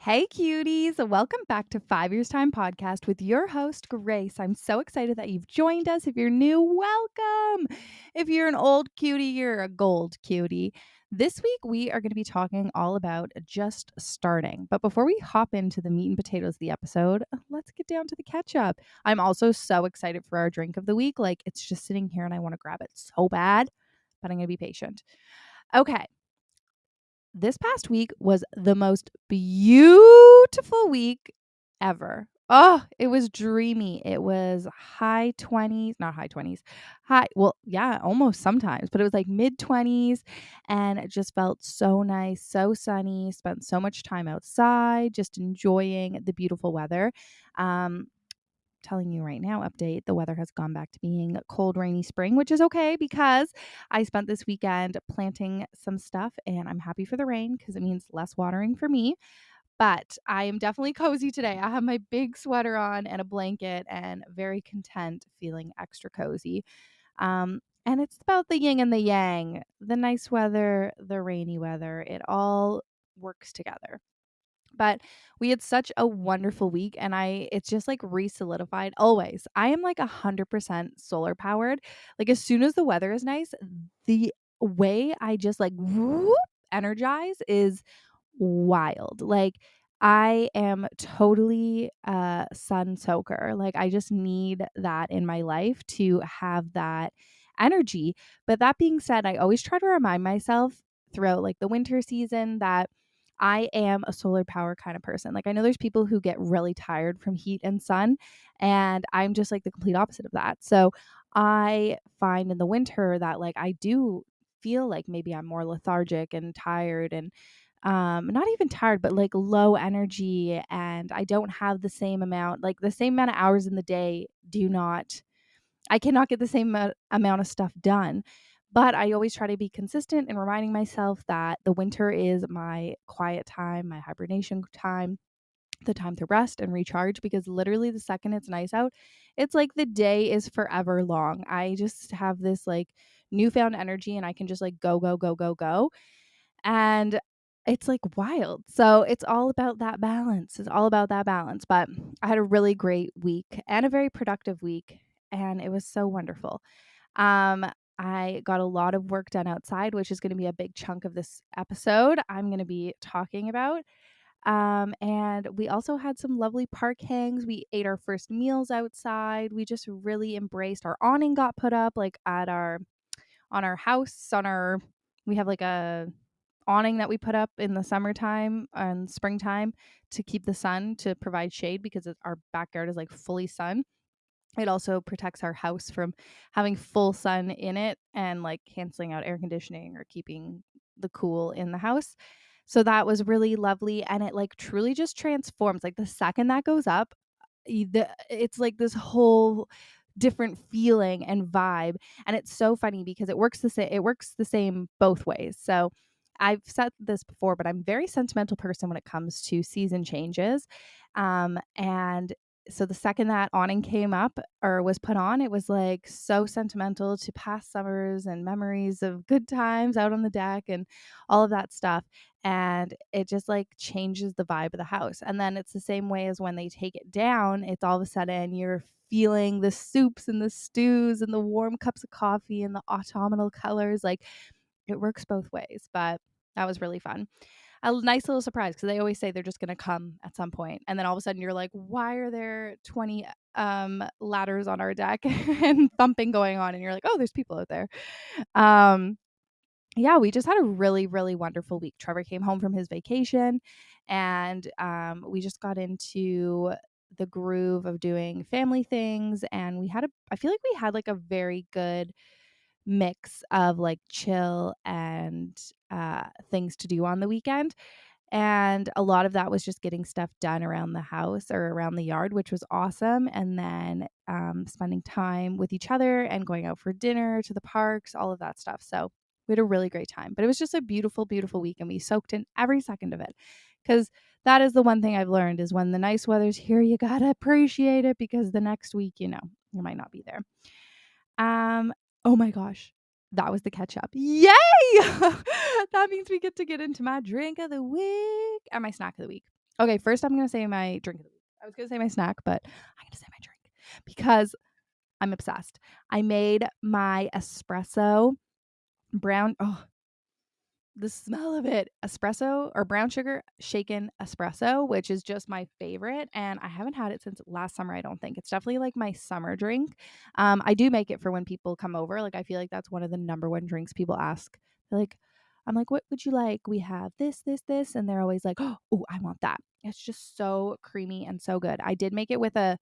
Hey, cuties. Welcome back to 5 Years Time Podcast with your host, Grace. I'm so excited that you've joined us. If you're new, welcome. If you're an old cutie, you're a gold cutie. This week, we are going to be talking all about just starting. But before we hop into the meat and potatoes of the episode, let's get down to the catch up. I'm also so excited for our drink of the week. Like, it's just sitting here and I want to grab it so bad, but I'm going to be patient. Okay. This past week was the most beautiful week ever. Oh, it was dreamy. It was high 20s, not high 20s. Almost sometimes, but it was like mid 20s and it just felt so nice, so sunny. Spent so much time outside just enjoying the beautiful weather. Telling you right now, update, the weather has gone back to being cold, rainy spring, which is okay because I spent this weekend planting some stuff and I'm happy for the rain because it means less watering for me. But I am definitely cozy today. I have my big sweater on and a blanket and very content, feeling extra cozy. And it's about the yin and the yang, the nice weather, the rainy weather. It all works together. But we had such a wonderful week and it's just like re-solidified always. I am like 100% solar powered. Like as soon as the weather is nice, the way I just like whoop, energize is wild. Like I am totally a sun soaker. Like I just need that in my life to have that energy. But that being said, I always try to remind myself throughout like the winter season that I am a solar power kind of person. Like I know there's people who get really tired from heat and sun, and I'm just like the complete opposite of that. So I find in the winter that like I do feel like maybe I'm more lethargic and tired and not even tired, but like low energy, and I don't have the same amount of hours in the day do not I cannot get the same amount of stuff done. But I always try to be consistent in reminding myself that the winter is my quiet time, my hibernation time, the time to rest and recharge, because literally the second it's nice out, it's like the day is forever long. I just have this like newfound energy and I can just like go, go, go, go, go. And it's like wild. So it's all about that balance. It's all about that balance. But I had a really great week and a very productive week, and it was so wonderful. Um, I got a lot of work done outside, which is going to be a big chunk of this episode I'm going to be talking about. And we also had some lovely park hangs. We ate our first meals outside. We just really embraced our awning got put up like at our on our house on our we have like a awning that we put up in the summertime and springtime to keep the sun to provide shade because our backyard is like fully sun. It also protects our house from having full sun in it and like canceling out air conditioning or keeping the cool in the house. So that was really lovely, and it like truly just transforms. Like the second that goes up, it's like this whole different feeling and vibe, and it's so funny because it works the same both ways. So I've said this before, but I'm a very sentimental person when it comes to season changes. And so the second that awning came up or was put on, it was like so sentimental to past summers and memories of good times out on the deck and all of that stuff. And it just like changes the vibe of the house. And then it's the same way as when they take it down, it's all of a sudden you're feeling the soups and the stews and the warm cups of coffee and the autumnal colors. Like it works both ways, but that was really fun. A nice little surprise because they always say they're just going to come at some point, and then all of a sudden you're like, why are there 20 ladders on our deck and thumping going on, and you're like, oh, there's people out there. um yeah, we just had a really, really wonderful week. Trevor came home from his vacation, and we just got into the groove of doing family things, and I feel like we had like a very good mix of like chill and things to do on the weekend. And a lot of that was just getting stuff done around the house or around the yard, which was awesome. And then spending time with each other and going out for dinner, to the parks, all of that stuff. So we had a really great time. But it was just a beautiful, beautiful week. And we soaked in every second of it. Because that is the one thing I've learned is when the nice weather's here, you got to appreciate it, because the next week, you might not be there. Oh my gosh. That was the catch up. Yay! That means we get into my drink of the week and my snack of the week. Okay, first I'm going to say my drink of the week. I was going to say my snack, but I'm going to say my drink because I'm obsessed. I made my espresso brown. Oh, the smell of it. Espresso or brown sugar shaken espresso, which is just my favorite. And I haven't had it since last summer, I don't think. It's definitely like my summer drink. I do make it for when people come over. Like, I feel like that's one of the number one drinks people ask. They're like, I'm like, what would you like? We have this, this, this. And they're always like, oh, I want that. It's just so creamy and so good. I did make it with a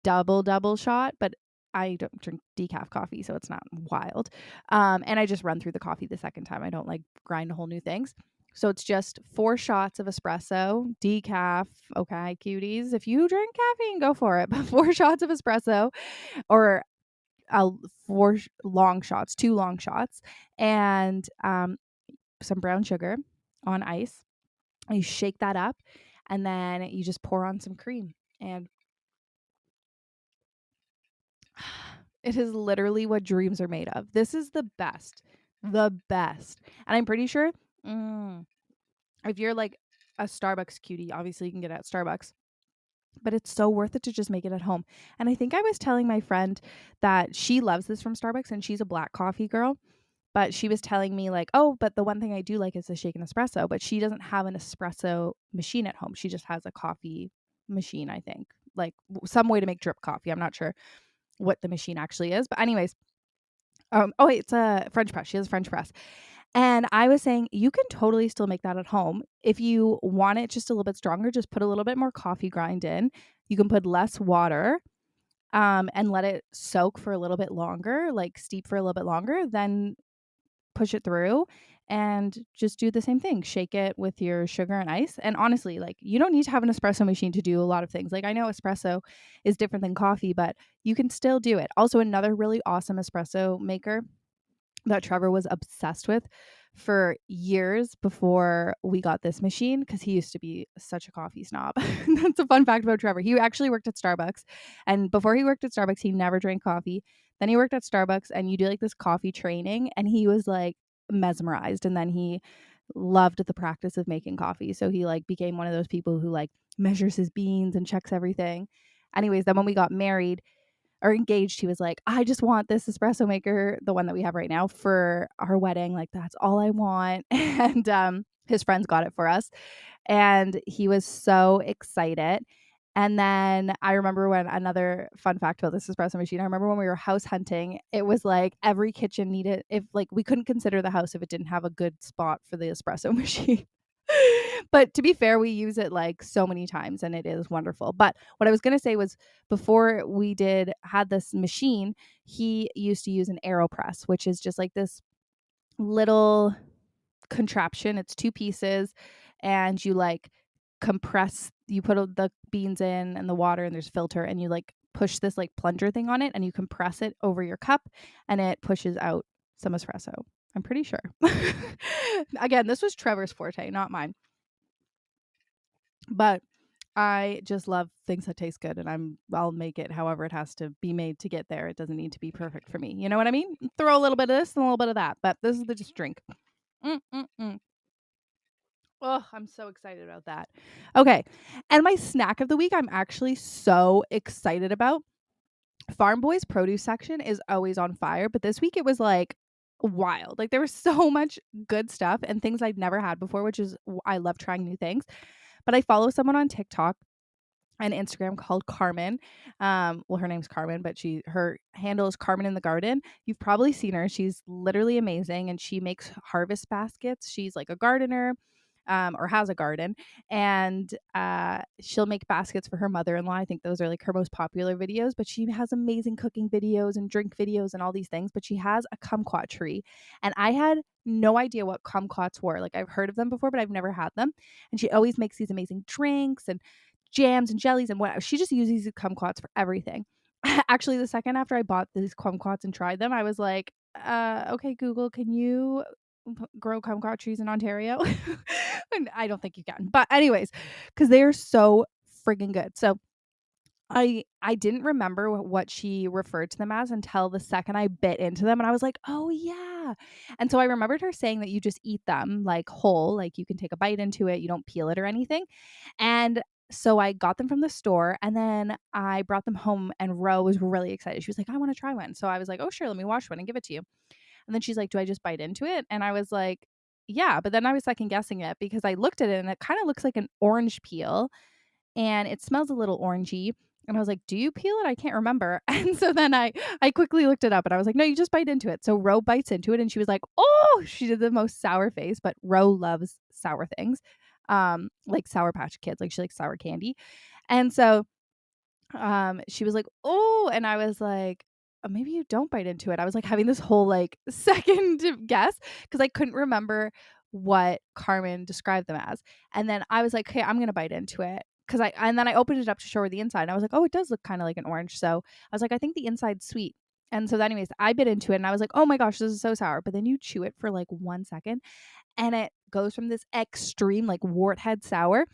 double shot, but I don't drink decaf coffee, so it's not wild. And I just run through the coffee the second time. I don't like grind whole new things. So it's just 4 shots of espresso, decaf. Okay, cuties. If you drink caffeine, go for it. But 4 shots of espresso, or long shots, 2 long shots, and some brown sugar on ice. You shake that up, and then you just pour on some cream. And it is literally what dreams are made of. This is the best. The best. And I'm pretty sure if you're like a Starbucks cutie, obviously you can get it at Starbucks, but it's so worth it to just make it at home. And I think I was telling my friend that she loves this from Starbucks and she's a black coffee girl, but she was telling me like, oh, but the one thing I do like is the shaken espresso, but she doesn't have an espresso machine at home. She just has a coffee machine, I think. Like some way to make drip coffee. I'm not sure what the machine actually is. But anyways, oh wait, it's a French press. She has a French press. And I was saying you can totally still make that at home. If you want it just a little bit stronger, just put a little bit more coffee grind in. You can put less water and let it soak for a little bit longer, like steep for a little bit longer, then push it through and just do the same thing. Shake it with your sugar and ice. And honestly, like you don't need to have an espresso machine to do a lot of things. Like I know espresso is different than coffee, but you can still do it. Also, another really awesome espresso maker that Trevor was obsessed with for years before we got this machine, because he used to be such a coffee snob. That's a fun fact about Trevor. He actually worked at Starbucks, and before he worked at Starbucks, he never drank coffee. Then he worked at Starbucks, and you do like this coffee training, and he was like mesmerized. And then he loved the practice of making coffee, so he like became one of those people who like measures his beans and checks everything. Anyways, then when we got married or engaged, he was like, I just want this espresso maker, the one that we have right now, for our wedding. Like, that's all I want. And his friends got it for us. And he was so excited. And then I remember when, another fun fact about this espresso machine, I remember when we were house hunting, it was like every kitchen needed, if like we couldn't consider the house if it didn't have a good spot for the espresso machine. But to be fair, we use it like so many times and it is wonderful. But what I was going to say was, before we had this machine, he used to use an AeroPress, which is just like this little contraption. It's 2 pieces, and you like compress, you put the beans in and the water, and there's a filter, and you like push this like plunger thing on it, and you compress it over your cup, and it pushes out some espresso. I'm pretty sure. Again, this was Trevor's forte, not mine. But I just love things that taste good, and I'll make it however it has to be made to get there. It doesn't need to be perfect for me. You know what I mean? Throw a little bit of this and a little bit of that, but this is the just drink. Mm-mm-mm. Oh, I'm so excited about that. Okay. And my snack of the week, I'm actually so excited about. Farm Boy's produce section is always on fire, but this week it was like wild. Like there was so much good stuff and things I'd never had before, which is, I love trying new things. But I follow someone on TikTok and Instagram called Carmen. Well, her name's Carmen, but her handle is Carmen in the Garden. You've probably seen her. She's literally amazing, and she makes harvest baskets. She's like a gardener, or has a garden, and she'll make baskets for her mother-in-law. I think those are like her most popular videos, but she has amazing cooking videos and drink videos and all these things. But she has a kumquat tree, and I had no idea what kumquats were. Like I've heard of them before, but I've never had them. And she always makes these amazing drinks and jams and jellies and what. She just uses kumquats for everything. Actually, the second after I bought these kumquats and tried them, I was like, okay, Google, can you grow kumquat trees in Ontario? And I don't think you can. But anyways, because they are so friggin' good. So I didn't remember what she referred to them as until the second I bit into them, and I was like, oh yeah, Yeah. And so I remembered her saying that you just eat them like whole, like you can take a bite into it, you don't peel it or anything. And so I got them from the store and then I brought them home and Ro was really excited. She was like, I want to try one. So I was like, oh, sure, let me wash one and give it to you. And then she's like, do I just bite into it? And I was like, yeah. But then I was second guessing it because I looked at it and it kind of looks like an orange peel and it smells a little orangey. And I was like, do you peel it? I can't remember. And so then I quickly looked it up and I was like, no, you just bite into it. So Ro bites into it and she was like, oh, she did the most sour face, but Ro loves sour things. Like Sour Patch Kids, like she likes sour candy. And so she was like, oh, and I was like, maybe you don't bite into it. I was like having this whole like second guess because I couldn't remember what Carmen described them as. And then I was like, okay, I'm gonna bite into it. And then I opened it up to show her the inside. And I was like, oh, it does look kind of like an orange. So I was like, I think the inside's sweet. And so, anyways, I bit into it and I was like, oh my gosh, this is so sour. But then you chew it for like 1 second and it goes from this extreme, like warthead sour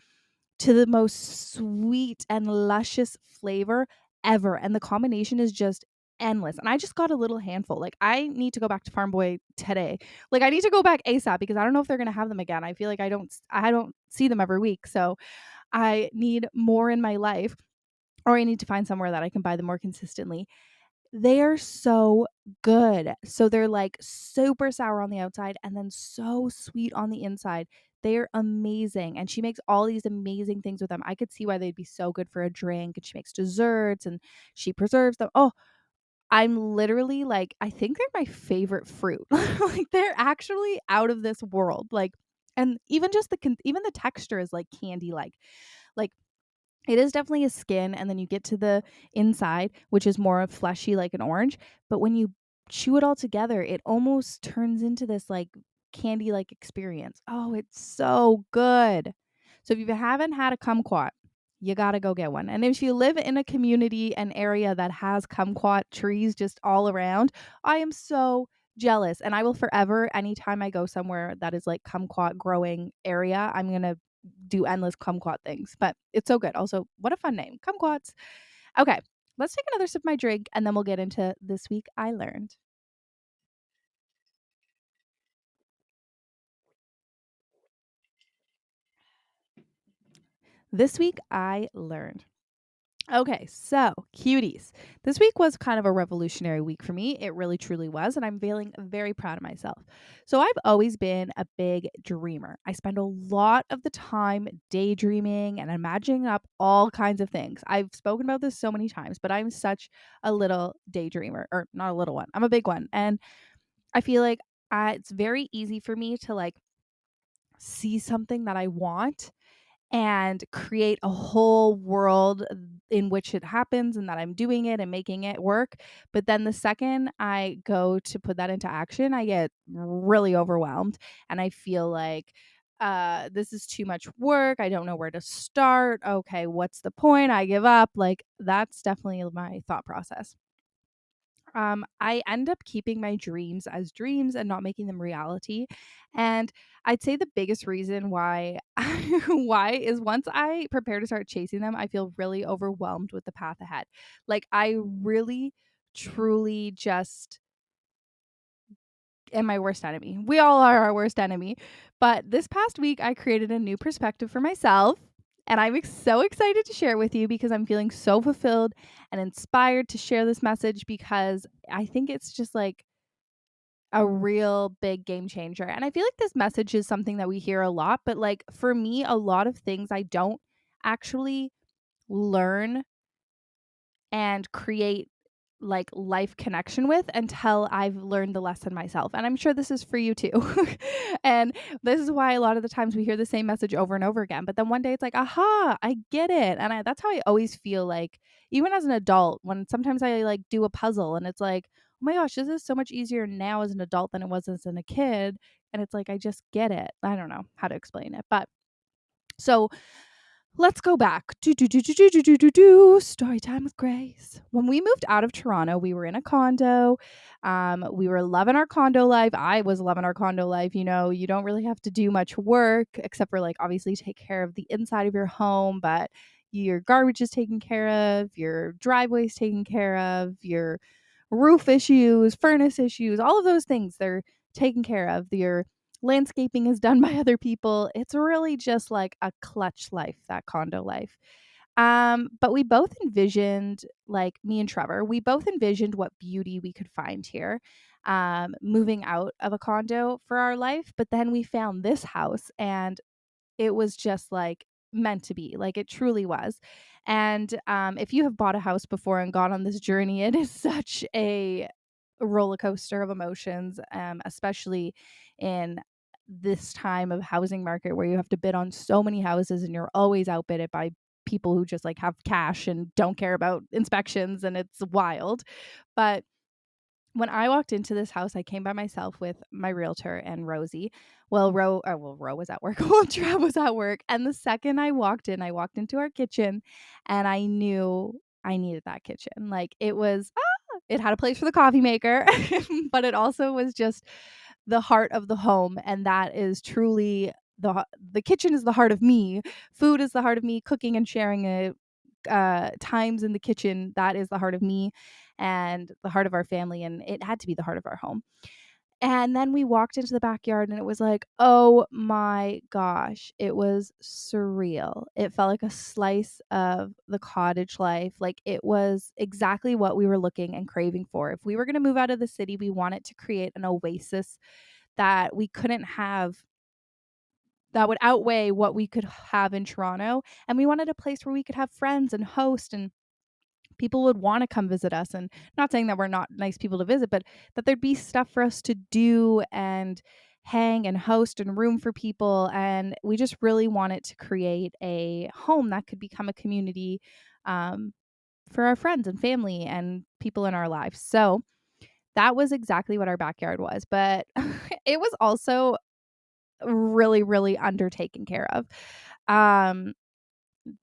to the most sweet and luscious flavor ever. And the combination is just endless. And I just got a little handful. Like I need to go back to Farm Boy today. Like I need to go back ASAP because I don't know if they're going to have them again. I feel like I don't see them every week. So I need more in my life or I need to find somewhere that I can buy them more consistently. They are so good. So they're like super sour on the outside and then so sweet on the inside. They're amazing. And she makes all these amazing things with them. I could see why they'd be so good for a drink. And she makes desserts and she preserves them. Oh, I'm literally like, I think they're my favorite fruit. Like they're actually out of this world. Like, and even just even the texture is like candy like it is definitely a skin, and then you get to the inside, which is more fleshy like an orange, but when you chew it all together, it almost turns into this, like, candy-like experience. Oh, it's so good. So if you haven't had a kumquat, you gotta go get one, and if you live in a community, an area that has kumquat trees just all around, I am so jealous, and I will forever anytime I go somewhere that is, like, kumquat growing area, I'm gonna do endless kumquat things, but it's so good. Also, what a fun name, kumquats. Okay, let's take another sip of my drink and then we'll get into this week I learned. This week I learned. Okay, so cuties. This week was kind of a revolutionary week for me. It really truly was, and I'm feeling very proud of myself. So, I've always been a big dreamer. I spend a lot of the time daydreaming and imagining up all kinds of things. I've spoken about this so many times, but I'm such a little daydreamer, or not a little one, I'm a big one. And I feel like it's very easy for me to like see something that I want and create a whole world in which it happens and that I'm doing it and making it work. But then the second I go to put that into action, I get really overwhelmed and I feel like this is too much work. I don't know where to start. Okay, what's the point? I give up. Like, that's definitely my thought process. I end up keeping my dreams as dreams and not making them reality. And I'd say the biggest reason why why is once I prepare to start chasing them, I feel really overwhelmed with the path ahead. Like I really truly just am my worst enemy. We all are our worst enemy. But this past week I created a new perspective for myself and I'm so excited to share it with you because I'm feeling so fulfilled and inspired to share this message because I think it's just like a real big game changer. And I feel like this message is something that we hear a lot, but like for me, a lot of things I don't actually learn and create like life connection with until I've learned the lesson myself. And I'm sure this is for you too. And this is why a lot of the times we hear the same message over and over again. But then one day it's like, aha, I get it. And that's how I always feel like, even as an adult, when sometimes I like do a puzzle and it's like, oh my gosh, this is so much easier now as an adult than it was as a kid. And it's like, I just get it. I don't know how to explain it. But so let's go back. Story time with Grace. When we moved out of Toronto, we were in a condo. We were loving our condo life. I was loving our condo life. You know, you don't really have to do much work except for like obviously take care of the inside of your home, but your garbage is taken care of, your driveway is taken care of, your roof issues, furnace issues, all of those things. They're taken care of. Your landscaping is done by other people. It's really just like a clutch life, that condo life. But we both envisioned, like me and Trevor, we both envisioned what beauty we could find here, moving out of a condo for our life. But then we found this house and it was just like meant to be. Like it truly was. And if you have bought a house before and gone on this journey, it is such a roller coaster of emotions, especially in this time of housing market where you have to bid on so many houses and you're always outbidded by people who just like have cash and don't care about inspections, and it's wild. But when I walked into this house, I came by myself with my realtor and Rosie. Well, Ro was at work. Well, Trav was at work. And the second I walked into our kitchen and I knew I needed that kitchen. Like it had a place for the coffee maker, but it also was just the heart of the home. And that is truly the kitchen is the heart of me. Food is the heart of me. Cooking and sharing times in the kitchen, that is the heart of me and the heart of our family, and it had to be the heart of our home. And then we walked into the backyard and it was like, oh my gosh, it was surreal. It felt like a slice of the cottage life. Like it was exactly what we were looking and craving for. If we were going to move out of the city, we wanted to create an oasis that we couldn't have, that would outweigh what we could have in Toronto. And we wanted a place where we could have friends and host, and people would want to come visit us. And not saying that we're not nice people to visit, but that there'd be stuff for us to do and hang and host and room for people. And we just really wanted to create a home that could become a community, um, for our friends and family and people in our lives. So that was exactly what our backyard was. But it was also really, really undertaken care of. Um,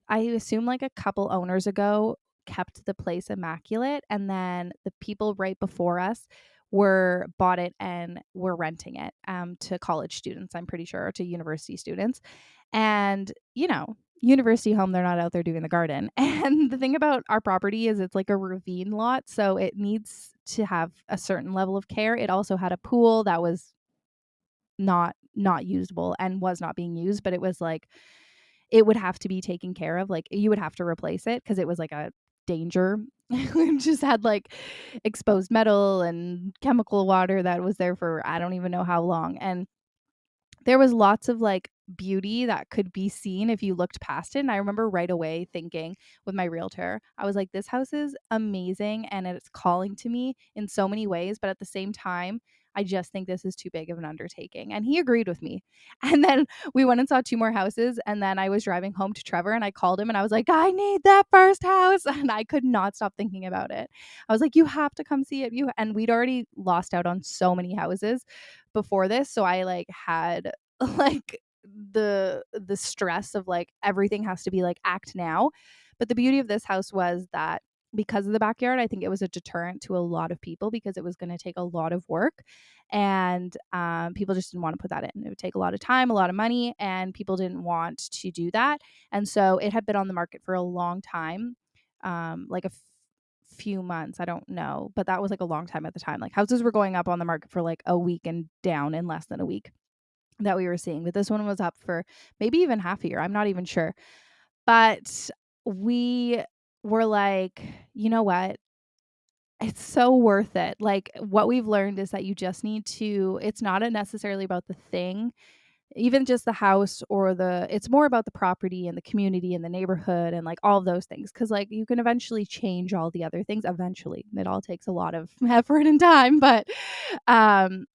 I assume like a couple owners ago kept the place immaculate, and then the people right before us were bought it and were renting it to college students, I'm pretty sure, or to university students. And university home, they're not out there doing the garden. And the thing about our property is it's like a ravine lot, so it needs to have a certain level of care. It also had a pool that was not usable and was not being used, but it was like it would have to be taken care of. Like you would have to replace it because it was like a danger. It just had like exposed metal and chemical water that was there for I don't even know how long. And there was lots of like beauty that could be seen if you looked past it. And I remember right away thinking with my realtor, I was like, this house is amazing and it's calling to me in so many ways. But at the same time, I just think this is too big of an undertaking. And he agreed with me. And then we went and saw two more houses. And then I was driving home to Trevor and I called him and I was like, I need that first house. And I could not stop thinking about it. I was like, you have to come see it. And we'd already lost out on so many houses before this. So I like had like the stress of like everything has to be like act now. But the beauty of this house was that because of the backyard, I think it was a deterrent to a lot of people because it was going to take a lot of work, and people just didn't want to put that in. It would take a lot of time, a lot of money, and people didn't want to do that. And so it had been on the market for a long time, like a few months, I don't know, but that was like a long time at the time. Like houses were going up on the market for like a week and down in less than a week that we were seeing. But this one was up for maybe even half a year. I'm not even sure. But we were like, you know what? It's so worth it. Like what we've learned is that you just need to, it's not necessarily about the thing, even just the house or it's more about the property and the community and the neighborhood and like all of those things. Cause like you can eventually change all the other things eventually. It all takes a lot of effort and time. But um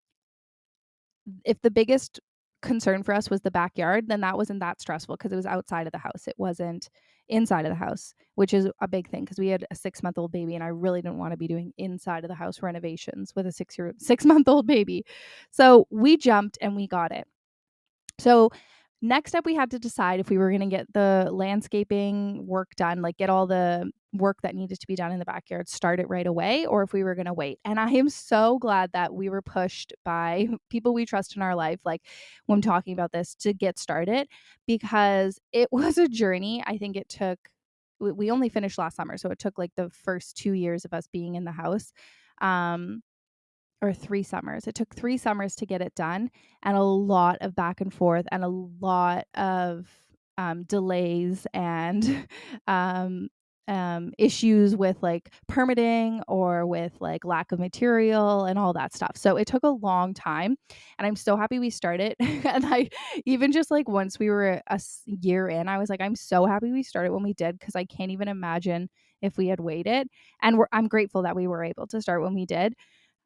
if the biggest concern for us was the backyard, then that wasn't that stressful because it was outside of the house. It wasn't inside of the house, which is a big thing because we had a 6-month-old baby and I really didn't want to be doing inside of the house renovations with a 6-month-old baby. So we jumped and we got it. So next up, we had to decide if we were going to get the landscaping work done, like get all the work that needed to be done in the backyard, start it right away, or if we were going to wait. And I am so glad that we were pushed by people we trust in our life, like when talking about this, to get started because it was a journey. I think it took, we only finished last summer. So it took like the first 2 years of us being in the house. Um, or 3 summers. It took 3 summers to get it done, and a lot of back and forth and a lot of delays and um, issues with like permitting or with like lack of material and all that stuff. So it took a long time, and I'm so happy we started. And I even just like once we were year in, I was like, I'm so happy we started when we did, because I can't even imagine if we had waited. And I'm grateful that we were able to start when we did.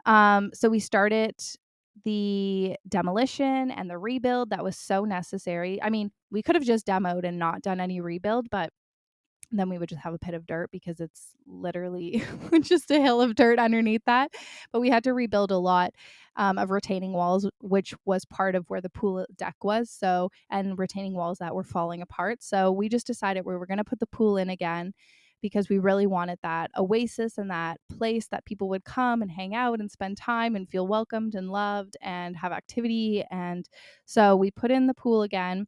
So we started the demolition and the rebuild that was so necessary. I mean, we could have just demoed and not done any rebuild, but then we would just have a pit of dirt because it's literally just a hill of dirt underneath that. But we had to rebuild a lot of retaining walls, which was part of where the pool deck was. So, and retaining walls that were falling apart. So we just decided we were going to put the pool in again, because we really wanted that oasis and that place that people would come and hang out and spend time and feel welcomed and loved and have activity. And so we put in the pool again.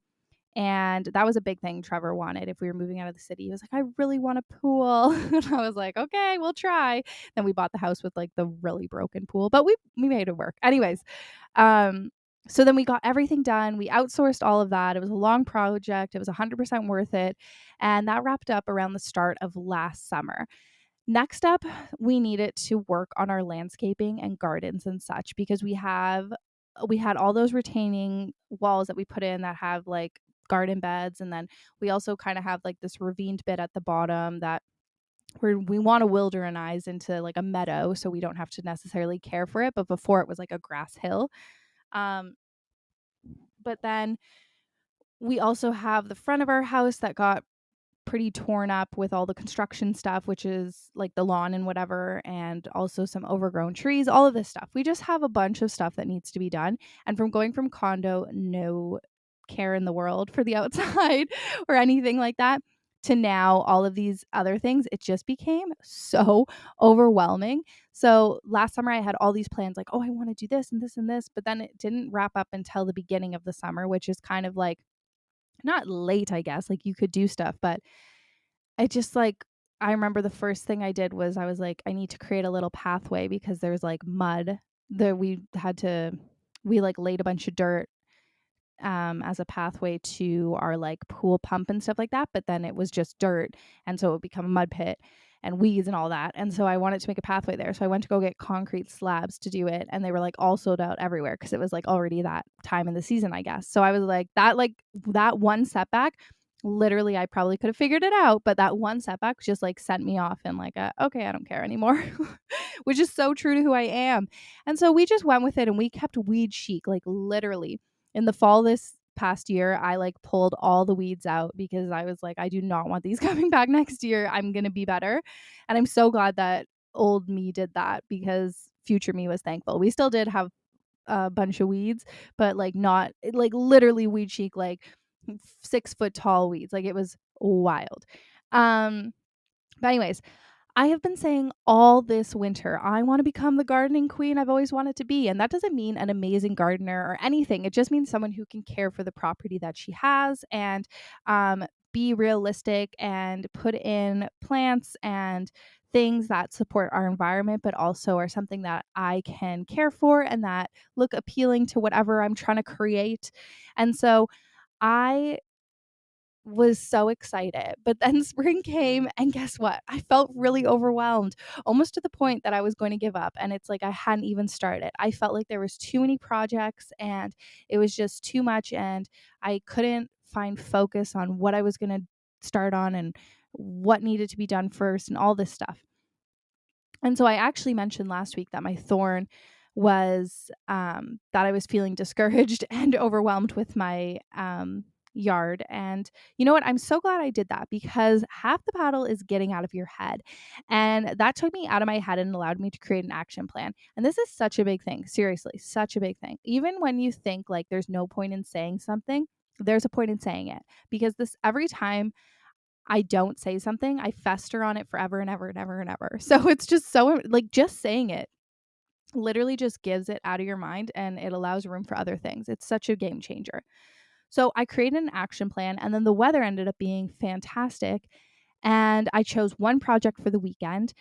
And that was a big thing Trevor wanted if we were moving out of the city. He was like, I really want a pool. And I was like, okay, we'll try. Then we bought the house with like the really broken pool, but we made it work. Anyways, so then we got everything done. We outsourced all of that. It was a long project. It was 100% worth it. And that wrapped up around the start of last summer. Next up, we needed to work on our landscaping and gardens and such, because we had all those retaining walls that we put in that have like garden beds, and then we also kind of have like this ravined bit at the bottom that where we want to wildernized into like a meadow, so we don't have to necessarily care for it, but before it was like a grass hill. um but then we also have the front of our house that got pretty torn up with all the construction stuff, which is like the lawn and whatever, and also some overgrown trees, all of this stuff. We just have a bunch of stuff that needs to be done. And from going from condo, no care in the world for the outside or anything like that, to now all of these other things, it just became so overwhelming. So last summer I had all these plans like, oh, I want to do this and this and this, but then it didn't wrap up until the beginning of the summer, which is kind of like not late, I guess. Like you could do stuff, but I just like I remember the first thing I did was I was like, I need to create a little pathway, because there's like mud there. We like laid a bunch of dirt as a pathway to our like pool pump and stuff like that. But then it was just dirt. And so it would become a mud pit and weeds and all that. And so I wanted to make a pathway there. So I went to go get concrete slabs to do it. And they were like all sold out everywhere, because it was like already that time in the season, I guess. So I was like that one setback, literally I probably could have figured it out, but that one setback just like sent me off in like okay, I don't care anymore, which is so true to who I am. And so we just went with it, and we kept weed chic, like literally in the fall this past year. I like pulled all the weeds out, because I was like, I do not want these coming back next year. I'm going to be better. And I'm so glad that old me did that, because future me was thankful. We still did have a bunch of weeds, but like not like literally weed chic, like 6 foot tall weeds. Like it was wild. But anyways, I have been saying all this winter, I want to become the gardening queen I've always wanted to be. And that doesn't mean an amazing gardener or anything. It just means someone who can care for the property that she has, and be realistic and put in plants and things that support our environment, but also are something that I can care for and that look appealing to whatever I'm trying to create. And so I was so excited. But then spring came, and guess what? I felt really overwhelmed, almost to the point that I was going to give up. And it's like I hadn't even started. I felt like there was too many projects, and it was just too much, and I couldn't find focus on what I was going to start on and what needed to be done first and all this stuff. And so I actually mentioned last week that my thorn was that I was feeling discouraged and overwhelmed with my yard. And you know what? I'm so glad I did that, because half the battle is getting out of your head. And that took me out of my head and allowed me to create an action plan. And this is such a big thing. Seriously, such a big thing. Even when you think like there's no point in saying something, there's a point in saying it, because this every time I don't say something, I fester on it forever and ever and ever and ever. So it's just so like just saying it literally just gives it out of your mind, and it allows room for other things. It's such a game changer. So I created an action plan, and then the weather ended up being fantastic. And I chose one project for the weekend.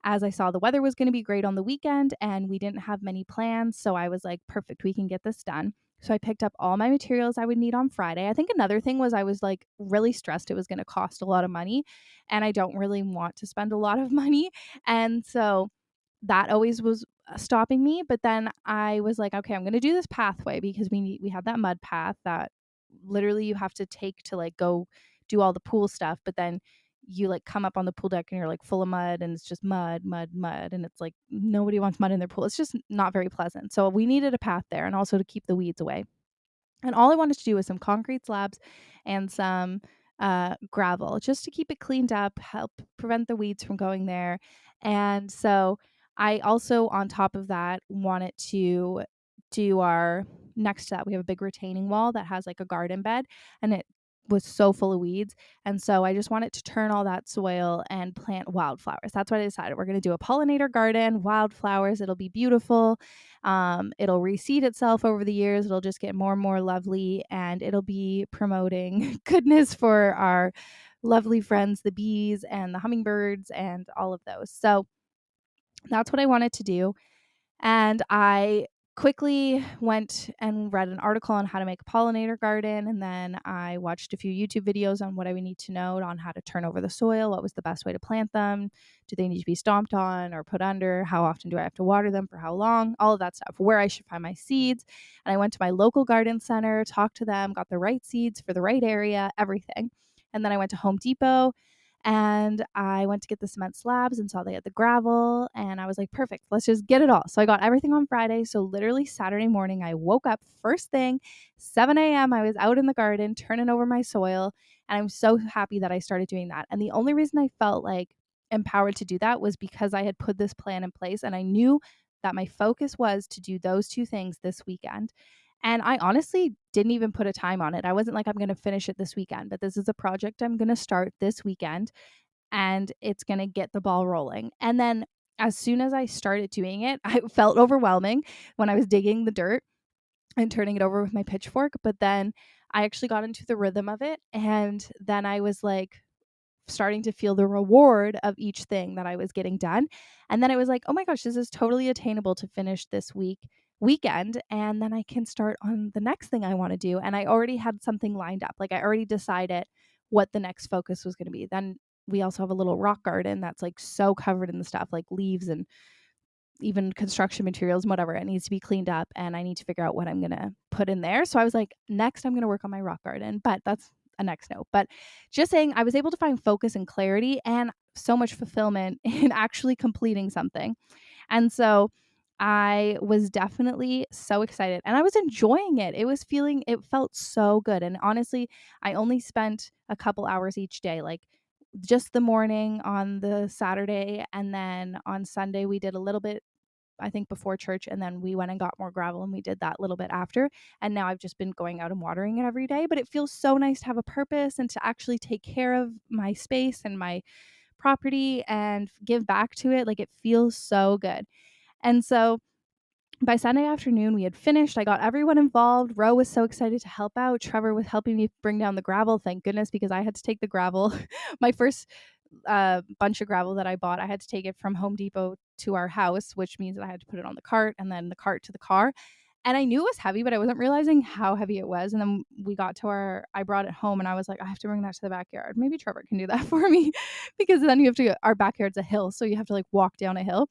as I saw the weather was going to be great on the weekend and we didn't have many plans. So I was like, perfect, we can get this done. So I picked up all my materials I would need on Friday. I think another thing was I was like really stressed it was going to cost a lot of money, and I don't really want to spend a lot of money. And so that always was stopping me. But then I was like, okay, I'm going to do this pathway because we had that mud path that literally you have to take to like go do all the pool stuff, but then you like come up on the pool deck and you're like full of mud and it's just mud, mud, mud. And it's like nobody wants mud in their pool. It's just not very pleasant. So we needed a path there and also to keep the weeds away. And all I wanted to do was some concrete slabs and some gravel just to keep it cleaned up, help prevent the weeds from going there. And so I also, on top of that, wanted to do our next to that. We have a big retaining wall that has like a garden bed, and it was so full of weeds. And so I just wanted to turn all that soil and plant wildflowers. That's what I decided. We're going to do a pollinator garden, wildflowers. It'll be beautiful. It'll reseed itself over the years. It'll just get more and more lovely, and it'll be promoting goodness for our lovely friends, the bees and the hummingbirds and all of those. So that's what I wanted to do. And I quickly went and read an article on how to make a pollinator garden. And then I watched a few YouTube videos on what I would need to know on how to turn over the soil, what was the best way to plant them. Do they need to be stomped on or put under? How often do I have to water them? For how long? All of that stuff, where I should find my seeds. And I went to my local garden center, talked to them, got the right seeds for the right area, everything. And then I went to Home Depot and I went to get the cement slabs and saw they had the gravel. And I was like, perfect, let's just get it all. So I got everything on Friday. So literally Saturday morning, I woke up first thing, 7 a.m. I was out in the garden turning over my soil. And I'm so happy that I started doing that. And the only reason I felt like empowered to do that was because I had put this plan in place and I knew that my focus was to do those two things this weekend. And I honestly didn't even put a time on it. I wasn't like, I'm going to finish it this weekend, but this is a project I'm going to start this weekend and it's going to get the ball rolling. And then as soon as I started doing it, I felt overwhelming when I was digging the dirt and turning it over with my pitchfork. But then I actually got into the rhythm of it. And then I was like, starting to feel the reward of each thing that I was getting done. And then it was like, oh my gosh, this is totally attainable to finish this weekend. And then I can start on the next thing I want to do. And I already had something lined up. Like I already decided what the next focus was going to be. Then we also have a little rock garden that's like so covered in the stuff like leaves and even construction materials and whatever. It needs to be cleaned up and I need to figure out what I'm going to put in there. So I was like, next I'm going to work on my rock garden, but that's a next note. But just saying, I was able to find focus and clarity and so much fulfillment in actually completing something. And so I was definitely so excited and I was enjoying it. It felt so good. And honestly, I only spent a couple hours each day, like just the morning on the Saturday. And then on Sunday, we did a little bit, I think, before church. And then we went and got more gravel and we did that little bit after. And now I've just been going out and watering it every day. But it feels so nice to have a purpose and to actually take care of my space and my property and give back to it. Like it feels so good. And so by Sunday afternoon, we had finished. I got everyone involved. Ro was so excited to help out. Trevor was helping me bring down the gravel. Thank goodness, because I had to take the gravel. My first bunch of gravel that I bought, I had to take it from Home Depot to our house, which means that I had to put it on the cart and then the cart to the car. And I knew it was heavy, but I wasn't realizing how heavy it was. And then I brought it home and I was like, I have to bring that to the backyard. Maybe Trevor can do that for me because then our backyard's a hill. So you have to like walk down a hill.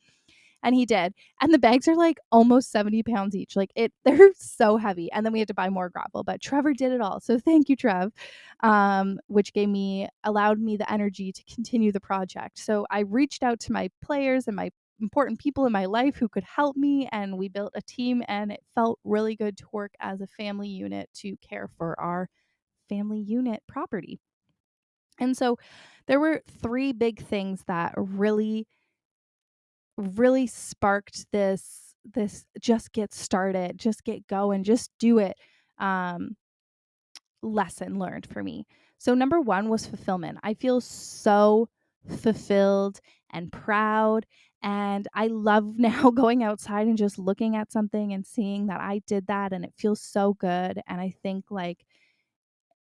And he did. And the bags are like almost 70 pounds each. They're so heavy. And then we had to buy more gravel, but Trevor did it all. So thank you, Trev, which allowed me the energy to continue the project. So I reached out to my players and my important people in my life who could help me. And we built a team and it felt really good to work as a family unit to care for our family unit property. And so there were three big things that really sparked this just get started, just get going, just do it lesson learned for me. So number one was fulfillment. I feel so fulfilled and proud, and I love now going outside and just looking at something and seeing that I did that and it feels so good. And I think like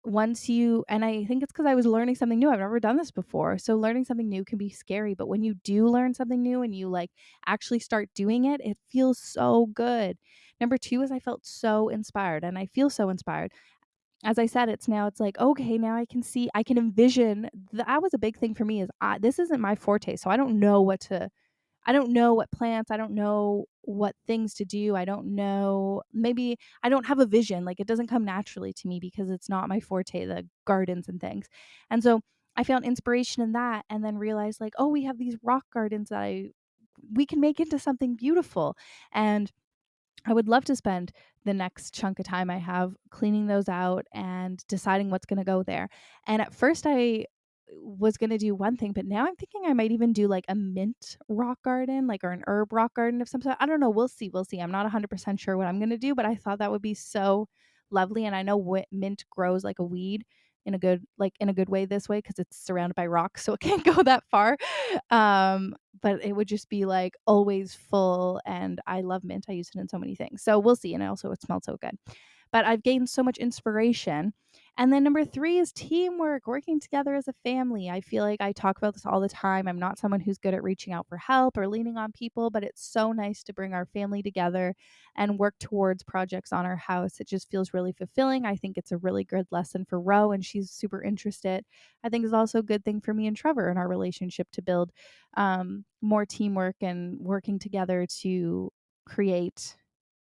and I think it's because I was learning something new. I've never done this before. So learning something new can be scary, but when you do learn something new and you like actually start doing it, it feels so good. Number 2 is I felt so inspired and I feel so inspired. As I said, it's like, okay, now I can envision. That was a big thing for me is this isn't my forte. So I don't know what plants, I don't know what things to do. I don't know, maybe I don't have a vision. Like it doesn't come naturally to me because it's not my forte, the gardens and things. And so I found inspiration in that and then realized like, oh, we have these rock gardens that we can make into something beautiful. And I would love to spend the next chunk of time I have cleaning those out and deciding what's going to go there. And at first, I was going to do one thing, but now I'm thinking I might even do like a mint rock garden, like or an herb rock garden of some sort. I don't know. We'll see. We'll see. I'm not 100% sure what I'm going to do, but I thought that would be so lovely. And I know mint grows like a weed in a good way this way because it's surrounded by rocks, so it can't go that far. But it would just be like always full, and I love mint. I use it in so many things. So we'll see. And also it smells so good. But I've gained so much inspiration. And then number 3 is teamwork, working together as a family. I feel like I talk about this all the time. I'm not someone who's good at reaching out for help or leaning on people, but it's so nice to bring our family together and work towards projects on our house. It just feels really fulfilling. I think it's a really good lesson for Ro, and she's super interested. I think it's also a good thing for me and Trevor in our relationship to build more teamwork and working together to create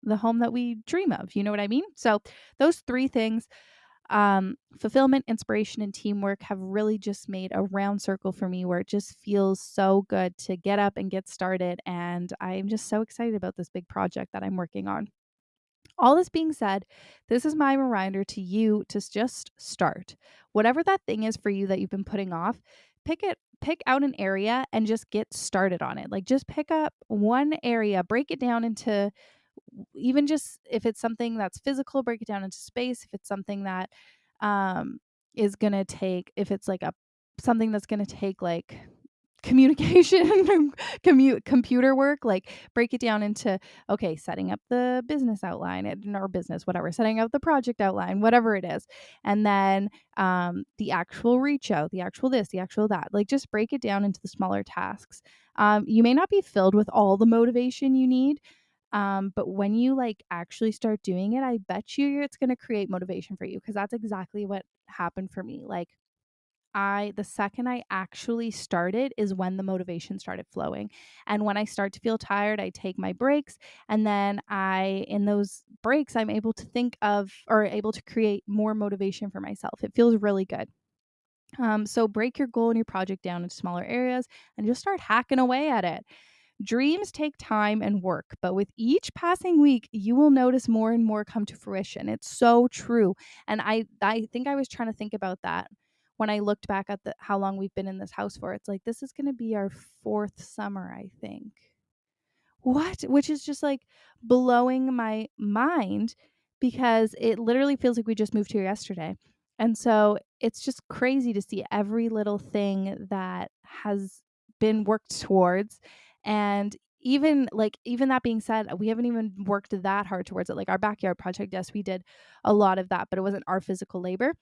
the home that we dream of. You know what I mean? So those 3 things, fulfillment, inspiration, and teamwork, have really just made a round circle for me where it just feels so good to get up and get started. And I'm just so excited about this big project that I'm working on. All this being said, this is my reminder to you to just start. Whatever that thing is for you that you've been putting off, pick out an area and just get started on it. Like just pick up one area, break it down into, even just if it's something that's physical, break it down into space. If it's something that um is going to take, if it's like a something that's going to take like communication computer work, like break it down into, okay, setting up the business outline or business whatever, setting up the project outline, whatever it is, and then the actual reach out, the actual this, the actual that, like just break it down into the smaller tasks. You may not be filled with all the motivation you need, but when you like actually start doing it, I bet you it's going to create motivation for you, because that's exactly what happened for me. Like the second I actually started is when the motivation started flowing. And when I start to feel tired, I take my breaks. And then in those breaks, I'm able to think of or able to create more motivation for myself. It feels really good. So break your goal and your project down into smaller areas and just start hacking away at it. Dreams take time and work, but with each passing week, you will notice more and more come to fruition. It's so true. And I think I was trying to think about that when I looked back at how long we've been in this house for. It's like this is going to be our 4th summer, I think. What? Which is just like blowing my mind, because it literally feels like we just moved here yesterday. And so it's just crazy to see every little thing that has been worked towards. And even that being said, we haven't even worked that hard towards it. Like our backyard project, yes, we did a lot of that, but it wasn't our physical labor.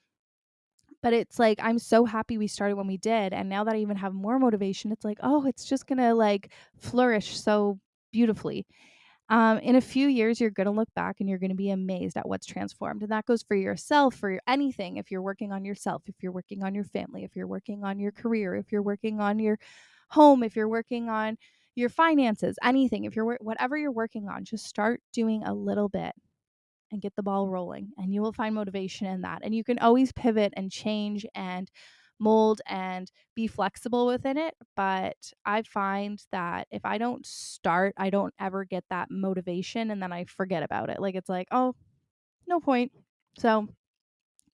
But it's like I'm so happy we started when we did, and now that I even have more motivation, it's like, oh, it's just gonna like flourish so beautifully. In a few years, you're going to look back and you're going to be amazed at what's transformed. And that goes for yourself, for anything. If you're working on yourself, if you're working on your family, if you're working on your career, if you're working on your home, if you're working on your finances, anything, if you're whatever you're working on, just start doing a little bit and get the ball rolling, and you will find motivation in that. And you can always pivot and change and mold and be flexible within it. But I find that if I don't start, I don't ever get that motivation, and then I forget about it. Like it's like, oh, no point. So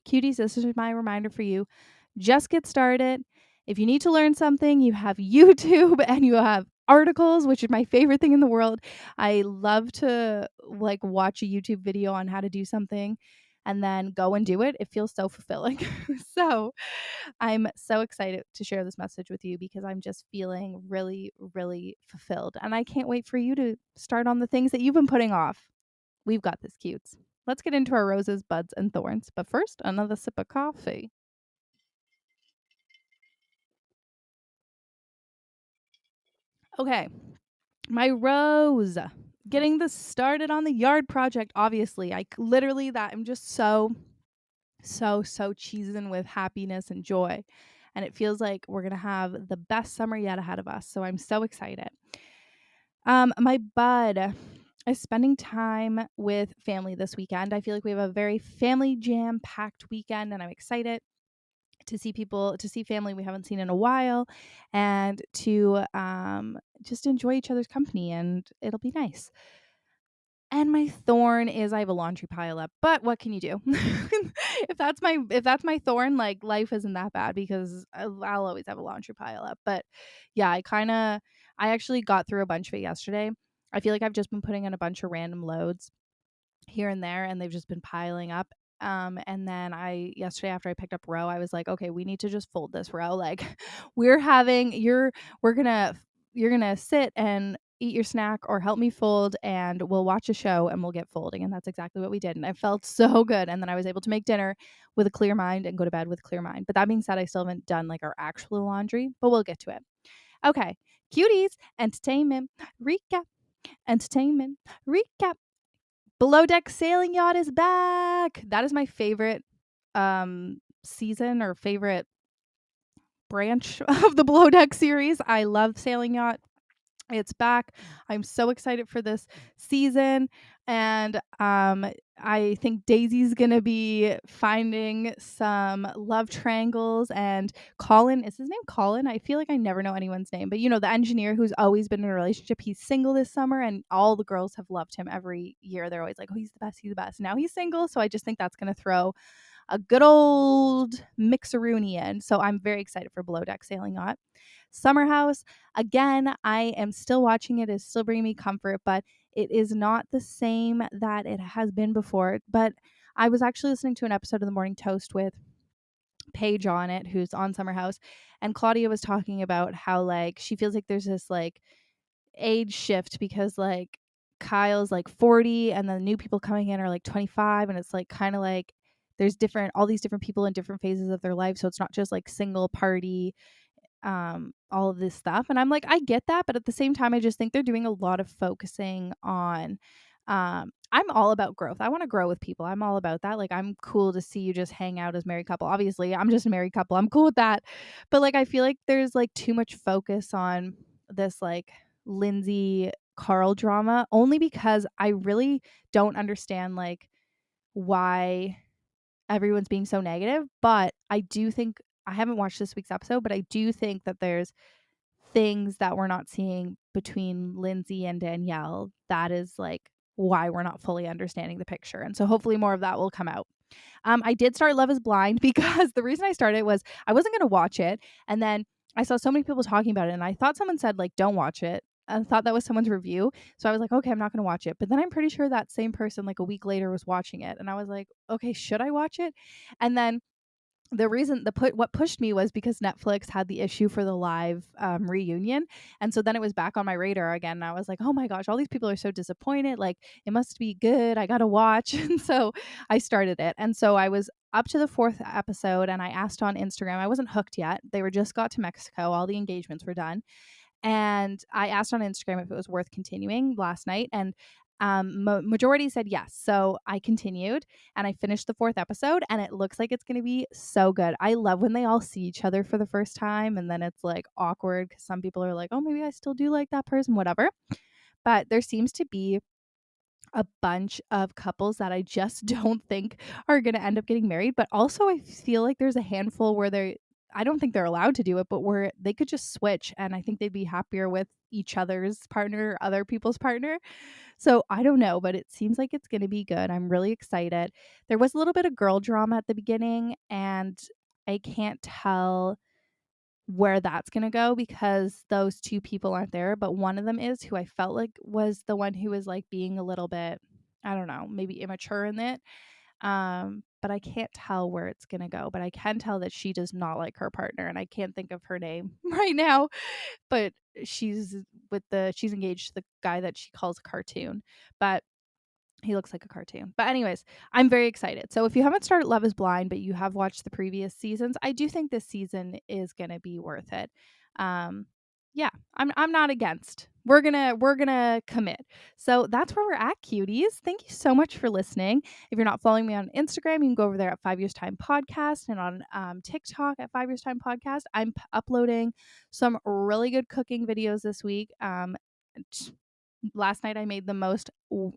cuties, this is my reminder for you. Just get started. If you need to learn something, you have YouTube and you have articles, which is my favorite thing in the world. I love to like watch a YouTube video on how to do something and then go and do it. It feels so fulfilling. So I'm so excited to share this message with you because I'm just feeling really, really fulfilled. And I can't wait for you to start on the things that you've been putting off. We've got this, cutes. let's get into our roses, buds, and thorns. But first, another sip of coffee. Okay, my rose. Getting this started on the yard project, obviously. Literally that I'm just so cheesing with happiness and joy. And it feels like we're going to have the best summer yet ahead of us. So I'm so excited. My bud is spending time with family this weekend. I feel like we have a very family jam packed weekend, and I'm excited to see family we haven't seen in a while, and to just enjoy each other's company, and it'll be nice. And my thorn is I have a laundry pile up, but what can you do? If that's my thorn, like, life isn't that bad because I'll always have a laundry pile up. But yeah, I actually got through a bunch of it yesterday. I feel like I've just been putting in a bunch of random loads here and there, and they've just been piling up. And then yesterday after I picked up row, I was like, okay, we need to just fold this row. Like, we're having we're gonna you're gonna sit and eat your snack or help me fold, and we'll watch a show and we'll get folding. And that's exactly what we did. And I felt so good. And then I was able to make dinner with a clear mind and go to bed with a clear mind. But that being said, I still haven't done like our actual laundry, but we'll get to it. Okay. Cuties, entertainment, recap, entertainment, recap. Below Deck Sailing Yacht is back. That is my favorite season or favorite branch of the Below Deck series. I love Sailing Yacht. It's back. I'm so excited for this season. And I think Daisy's going to be finding some love triangles. And Colin, is his name Colin? I feel like I never know anyone's name. But, the engineer who's always been in a relationship, he's single this summer. And all the girls have loved him every year. They're always like, oh, he's the best. He's the best. Now he's single. So I just think that's going to throw a good old mixeroony in. So I'm very excited for Below Deck Sailing Yacht. Summer House, again, I am still watching it. It's still bringing me comfort, but it is not the same that it has been before. But I was actually listening to an episode of The Morning Toast with Paige on it, who's on Summer House, and Claudia was talking about how, like, she feels like there's this, like, age shift because, like, Kyle's like 40 and the new people coming in are like 25, and it's like kind of like there's all these different people in different phases of their life, so it's not just like single party, all of this stuff. And I'm like, I get that, but at the same time I just think they're doing a lot of focusing on I'm all about growth. I want to grow with people. I'm all about that. Like, I'm cool to see you just hang out as married couple. Obviously I'm just a married couple, I'm cool with that. But, like, I feel like there's like too much focus on this, like, Lindsay Carl drama, only because I really don't understand, like, why everyone's being so negative. But I do think, I haven't watched this week's episode, but I do think that there's things that we're not seeing between Lindsay and Danielle that is, like, why we're not fully understanding the picture. And so hopefully more of that will come out. I did start Love is Blind because the reason I started was I wasn't going to watch it. And then I saw so many people talking about it, and I thought someone said, like, don't watch it. I thought that was someone's review. So I was like, okay, I'm not going to watch it. But then I'm pretty sure that same person, like, a week later, was watching it. And I was like, okay, should I watch it? And then what pushed me was because Netflix had the issue for the live reunion, and so then it was back on my radar again. And I was like, oh my gosh, all these people are so disappointed. Like, it must be good. I gotta watch. And so I started it, and so I was up to the fourth episode, and I asked on Instagram. I wasn't hooked yet. They were just got to Mexico. All the engagements were done, and I asked on Instagram if it was worth continuing last night, and majority said yes. So I continued, and I finished the fourth episode, and it looks like it's going to be so good. I love when they all see each other for the first time, and then it's like awkward because some people are like, oh, maybe I still do like that person, whatever. But there seems to be a bunch of couples that I just don't think are going to end up getting married. But also, I feel like there's a handful where I don't think they're allowed to do it, but where they could just switch, and I think they'd be happier with each other's partner, other people's partner. So I don't know, but it seems like it's going to be good. I'm really excited. There was a little bit of girl drama at the beginning, and I can't tell where that's going to go because those two people aren't there, but one of them is, who I felt like was the one who was, like, being a little bit, I don't know, maybe immature in it. But I can't tell where it's going to go, but I can tell that she does not like her partner, and I can't think of her name right now, but she's engaged to the guy that she calls a cartoon. But He looks like a cartoon. But anyways, I'm very excited. So if you haven't started Love is Blind, but you have watched the previous seasons, I do think this season is going to be worth it. Yeah, I'm not against. We're gonna commit. So that's where we're at, cuties. Thank you so much for listening. If you're not following me on Instagram, you can go over there at 5 Years Time Podcast, and on TikTok at 5 Years Time Podcast. I'm uploading some really good cooking videos this week. Last night I made the most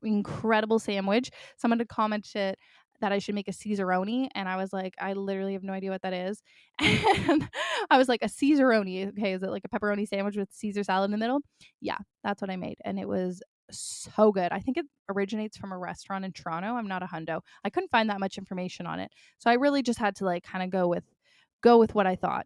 incredible sandwich. Someone had commented that I should make a Caesaroni, and I was like, I literally have no idea what that is. And I was like, a Caesaroni. Okay, is it like a pepperoni sandwich with Caesar salad in the middle? Yeah, that's what I made, and it was so good. I think it originates from a restaurant in Toronto. I'm not a hundo. I couldn't find that much information on it, so I really just had to like kind of go with what I thought.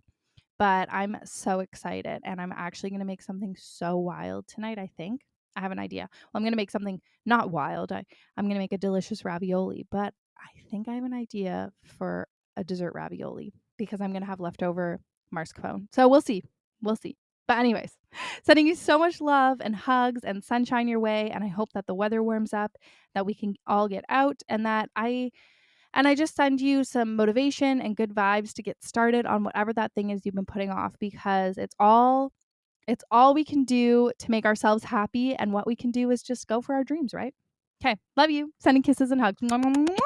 But I'm so excited, and I'm actually going to make something so wild tonight, I think. I have an idea. Well, I'm going to make something not wild. I'm going to make a delicious ravioli, but I think I have an idea for a dessert ravioli because I'm going to have leftover mascarpone. So we'll see. We'll see. But anyways, sending you so much love and hugs and sunshine your way, and I hope that the weather warms up, that we can all get out, and that I just send you some motivation and good vibes to get started on whatever that thing is you've been putting off, because it's all we can do to make ourselves happy, and what we can do is just go for our dreams, right? Okay, love you. Sending kisses and hugs. Mwah, mwah, mwah.